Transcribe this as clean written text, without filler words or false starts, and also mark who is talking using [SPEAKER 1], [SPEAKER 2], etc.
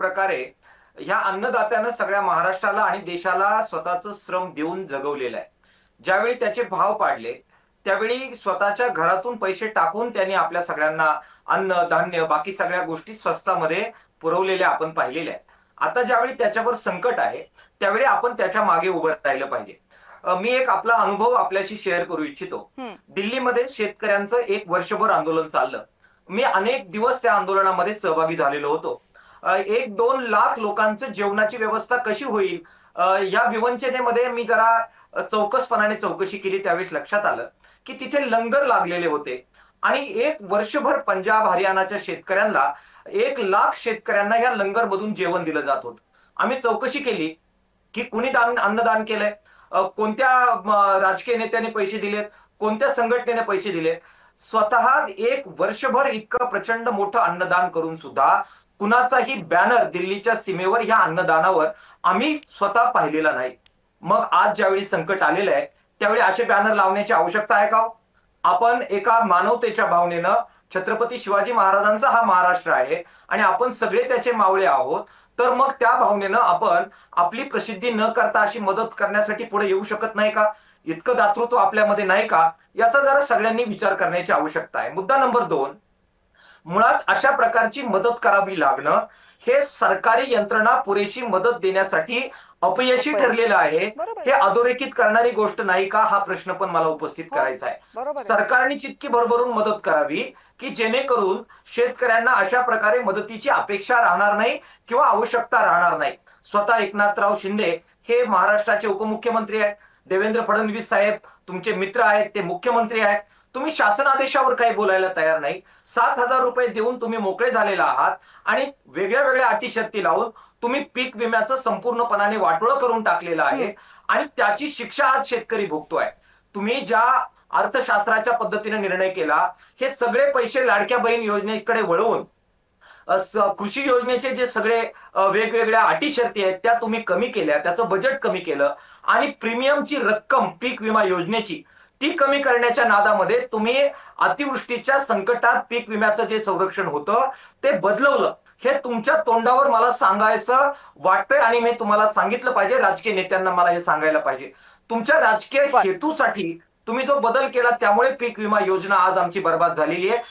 [SPEAKER 1] प्रकारे ह्या अन्नदात्यानं सगळ्या महाराष्ट्राला आणि देशाला स्वतःचं श्रम देऊन जगवलेलं आहे. ज्यावेळी त्याचे भाव पाडले, त्यावेळी स्वतःच्या घरातून पैसे टाकून त्यांनी आपल्या सगळ्यांना अन्न, धान्य, बाकी सगळ्या गोष्टी स्वस्तामध्ये पुरवलेल्या आपण पाहिलेल्या आहेत. आता ज्यावेळी त्याच्यावर संकट आहे, त्यावेळी आपण त्याच्या मागे उभं राहिलं पाहिजे. मी एक आपला अनुभव आपल्याशी शेअर करू इच्छितो.
[SPEAKER 2] हं.
[SPEAKER 1] दिल्लीमध्ये शेतकऱ्यांचं 1 वर्षभर आंदोलन चाललं. मी अनेक दिवस त्या आंदोलनामध्ये सहभागी झालेलो होतो. 1-2 लाख लोकांचं जेवणाची व्यवस्था कशी होईल या विवंचनेमध्ये मी जरा चौकसपणाने चौकशी केली. त्यावेळेस लक्षात आलं, की तिथे लंगर लागलेले होते आणि 1 वर्षभर पंजाब, हरियाणाच्या शेतकऱ्यांना 1 लाख शेतकऱ्यांना या लंगरमधून जेवण दिलं जात होतं. आम्ही चौकशी केली, की कुणी अन्नदान केलंय? कोणत्या राजकीय नेत्याने पैसे दिलेत? कोणत्या संघटनेने पैसे दिलेत? स्वतः 1 वर्षभर इतकं प्रचंड मोठं अन्नदान करून सुद्धा कुणाचाही बॅनर दिल्लीच्या सीमेवर ह्या अन्नदानावर आम्ही स्वतः पाहिलेला नाही. मग आज ज्यावेळी संकट आलेलं आहे, त्यावेळी असे बॅनर लावण्याची आवश्यकता आहे का हो? आपण एका मानवतेच्या भावनेनं छत्रपती शिवाजी महाराजांचा हा महाराष्ट्र आहे आणि आपण सगळे त्याचे मावळे आहोत. तर मग त्या भावनेनं आपण आपली प्रसिद्धी न करता अशी मदत करण्यासाठी पुढे येऊ शकत नाही का? इतकं दातृत्व आपल्यामध्ये नाही का? याचा जरा सगळ्यांनी विचार करण्याची आवश्यकता आहे. मुद्दा नंबर 2, मुळात अशा प्रकारची मदत करावी लागणं हे सरकारी यंत्रणा पुरेशी मदत देण्यासाठी अपयशी ठरलेलं आहे.
[SPEAKER 2] बरोबर
[SPEAKER 1] हे
[SPEAKER 2] आहे.
[SPEAKER 1] अधोरेखित करणारी गोष्ट नाही का? हा प्रश्न पण मला उपस्थित
[SPEAKER 2] हो,
[SPEAKER 1] करायचा आहे.
[SPEAKER 2] बरोबर आहे.
[SPEAKER 1] सरकारने जितकी भरभरून मदत करावी, की जेणेकरून शेतकऱ्यांना अशा प्रकारे मदतीची अपेक्षा राहणार नाही किंवा आवश्यकता राहणार नाही. स्वतः एकनाथराव शिंदे हे महाराष्ट्राचे उपमुख्यमंत्री आहेत. देवेंद्र फडणवीस साहेब तुमचे मित्र आहेत, ते मुख्यमंत्री आहेत. तुम्ही शासन आदेशावर काही बोलायला तयार नाही. 7,000 रुपये देऊन तुम्ही मोकळे झालेला आहात आणि वेगळ्या वेगळ्या अटी शर्ती लावून तुम्ही पीक विम्याचं संपूर्णपणाने वाटोळं करून टाकलेलं
[SPEAKER 2] हं.
[SPEAKER 1] आहे आणि त्याची शिक्षा आज शेतकरी भोगतोय. तुम्ही ज्या अर्थशास्त्राच्या पद्धतीने निर्णय केला, हे सगळे पैसे लाडक्या बहीण योजनेकडे वळवून कृषी योजनेचे जे सगळे वेगवेगळ्या अटी शर्ती आहेत त्या तुम्ही कमी केल्या, त्याचं बजेट कमी केलं आणि प्रीमियमची रक्कम पीक विमा योजनेची ती कमी करण्याच्या नादामध्ये तुम्ही अतिवृष्टीच्या संकटात पीक विम्याचं जे संरक्षण होतं ते बदलवलं. हे तुमच्या तोंडावर मला सांगायचं वाटतंय आणि मी तुम्हाला सांगितलं पाहिजे, राजकीय नेत्यांना मला हे सांगायला पाहिजे. तुमच्या राजकीय
[SPEAKER 2] बरं.
[SPEAKER 1] हेतूसाठी तुम्ही जो बदल केला त्यामुळे पीक विमा योजना आज आमची बर्बाद झालेली आहे.